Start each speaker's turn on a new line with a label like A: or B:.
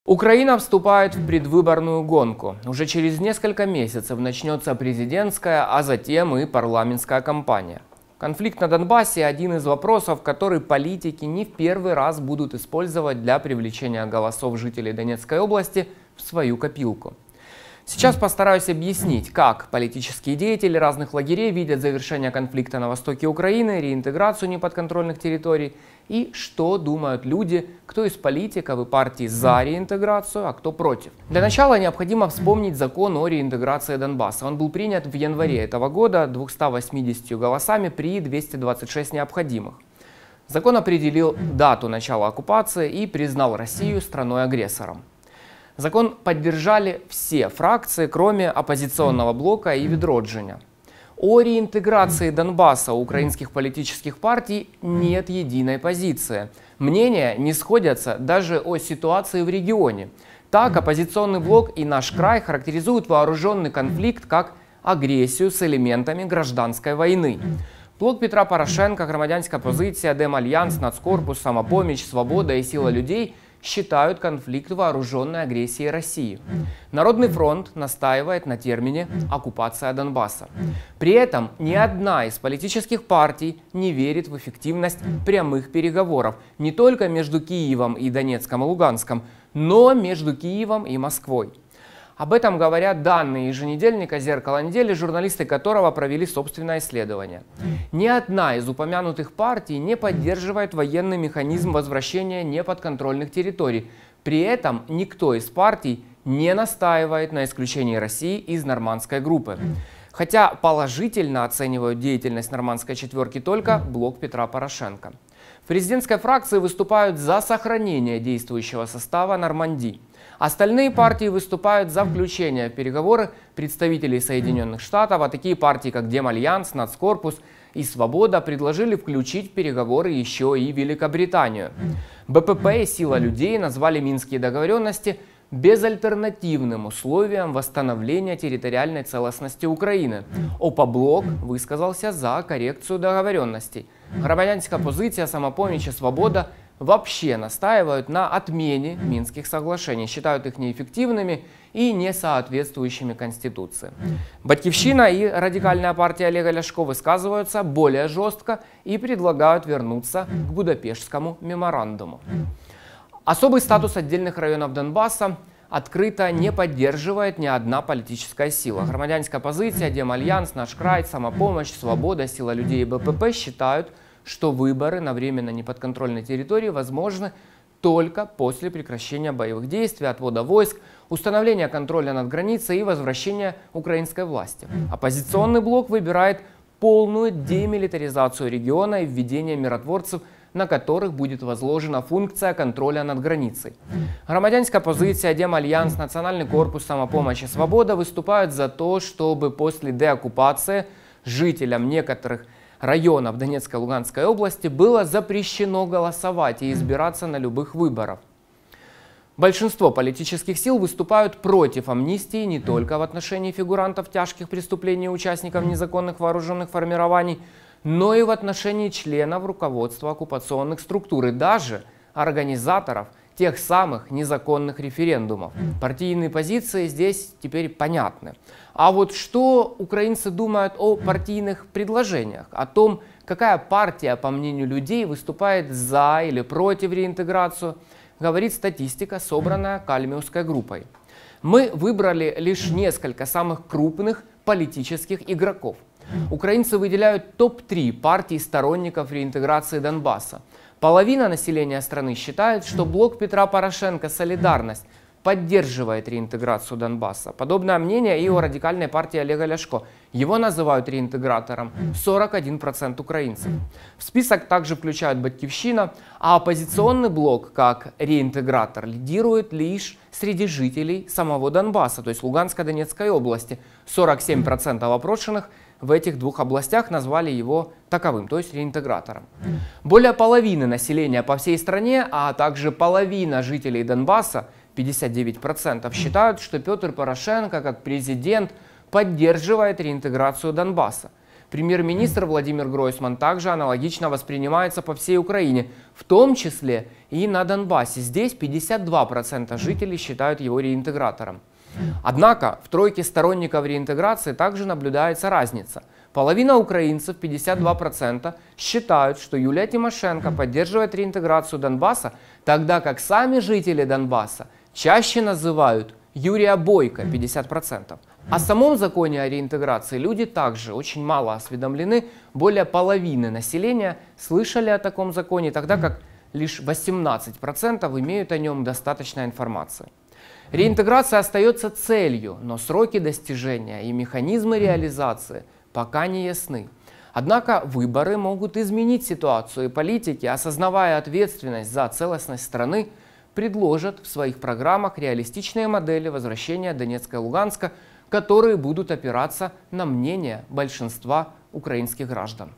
A: Украина вступает в предвыборную гонку. Уже через несколько месяцев начнется президентская, а затем и парламентская кампания. Конфликт на Донбассе – один из вопросов, который политики не в первый раз будут использовать для привлечения голосов жителей Донецкой области в свою копилку. Сейчас постараюсь объяснить, как политические деятели разных лагерей видят завершение конфликта на востоке Украины, реинтеграцию неподконтрольных территорий и что думают люди, кто из политиков и партий за реинтеграцию, а кто против. Для начала необходимо вспомнить закон о реинтеграции Донбасса. Он был принят в январе этого года 280 голосами при 226 необходимых. Закон определил дату начала оккупации и признал Россию страной-агрессором. Закон поддержали все фракции, кроме оппозиционного блока и Відродження. О реинтеграции Донбасса у украинских политических партий нет единой позиции. Мнения не сходятся даже о ситуации в регионе. Так, оппозиционный блок и «Наш край» характеризуют вооруженный конфликт как агрессию с элементами гражданской войны. Блок Петра Порошенка, Громадянська позиція, Демальянс, Нацкорпус, Самопомощь, Свобода и Сила людей считают конфликт вооруженной агрессией России. Народный фронт настаивает на термине «оккупация Донбасса». При этом ни одна из политических партий не верит в эффективность прямых переговоров не только между Киевом и Донецком и Луганском, но между Киевом и Москвой. Об этом говорят данные еженедельника «Зеркало недели», журналисты которого провели собственное исследование. Ни одна из упомянутых партий не поддерживает военный механизм возвращения неподконтрольных территорий. При этом никто из партий не настаивает на исключении России из нормандской группы. Хотя положительно оценивают деятельность нормандской четверки только блок Петра Порошенка. В президентской фракции выступают за сохранение действующего состава Нормандии. Остальные партии выступают за включение в переговоры представителей Соединенных Штатов, а такие партии, как Демальянс, Нацкорпус и Свобода, предложили включить в переговоры еще и Великобританию. БПП и Сила людей назвали Минские договоренности безальтернативным условием восстановления территориальной целостности Украины. Опоблок высказался за коррекцию договоренностей. Громадянська позиция, Самопомощь и Свобода вообще настаивают на отмене Минских соглашений, считают их неэффективными и не соответствующими Конституции. Батьківщина и радикальная партия Олега Ляшко высказываются более жестко и предлагают вернуться к Будапештскому меморандуму. Особый статус отдельных районов Донбасса открыто не поддерживает ни одна политическая сила. Громадянська позиция, Демальянс, Наш край, Самопомощь, Свобода, Сила людей и БПП считают, что выборы на временно неподконтрольной территории возможны только после прекращения боевых действий, отвода войск, установления контроля над границей и возвращения украинской власти. Оппозиционный блок выбирает полную демилитаризацию региона и введение миротворцев, на которых будет возложена функция контроля над границей. Громадянська позиция, Демальянс, Национальный корпус, Самопомощь и Свобода выступают за то, чтобы после деоккупации жителям некоторых районов Донецкой и Луганской области было запрещено голосовать и избираться на любых выборах. Большинство политических сил выступают против амнистии не только в отношении фигурантов тяжких преступлений и участников незаконных вооруженных формирований, но и в отношении членов руководства оккупационных структур и даже организаторов тех самых незаконных референдумов. Партийные позиции здесь теперь понятны. А вот что украинцы думают о партийных предложениях, о том, какая партия, по мнению людей, выступает за или против реинтеграцию, говорит статистика, собранная Кальмиусской группой. Мы выбрали лишь несколько самых крупных политических игроков. Украинцы выделяют топ-3 партий сторонников реинтеграции Донбасса. Половина населения страны считает, что блок Петра Порошенка «Солидарность» поддерживает реинтеграцию Донбасса. Подобное мнение и у радикальной партии Олега Ляшко. Его называют реинтегратором 41% украинцев. В список также включают Батьківщина, а оппозиционный блок как реинтегратор лидирует лишь среди жителей самого Донбасса, то есть Луганско-Донецкой области. 47% опрошенных в этих двух областях назвали его таковым, то есть реинтегратором. Более половины населения по всей стране, а также половина жителей Донбасса, 59%, считают, что Петр Порошенко как президент поддерживает реинтеграцию Донбасса. Премьер-министр Владимир Гройсман также аналогично воспринимается по всей Украине, в том числе и на Донбассе. Здесь 52% жителей считают его реинтегратором. Однако в тройке сторонников реинтеграции также наблюдается разница. Половина украинцев, 52%, считают, что Юлия Тимошенко поддерживает реинтеграцию Донбасса, тогда как сами жители Донбасса чаще называют Юрия Бойко, 50%. О самом законе о реинтеграции люди также очень мало осведомлены. Более половины населения слышали о таком законе, тогда как лишь 18% имеют о нем достаточно информации. Реинтеграция остается целью, но сроки достижения и механизмы реализации пока не ясны. Однако выборы могут изменить ситуацию, и политики, осознавая ответственность за целостность страны, предложат в своих программах реалистичные модели возвращения Донецка и Луганска, которые будут опираться на мнение большинства украинских граждан.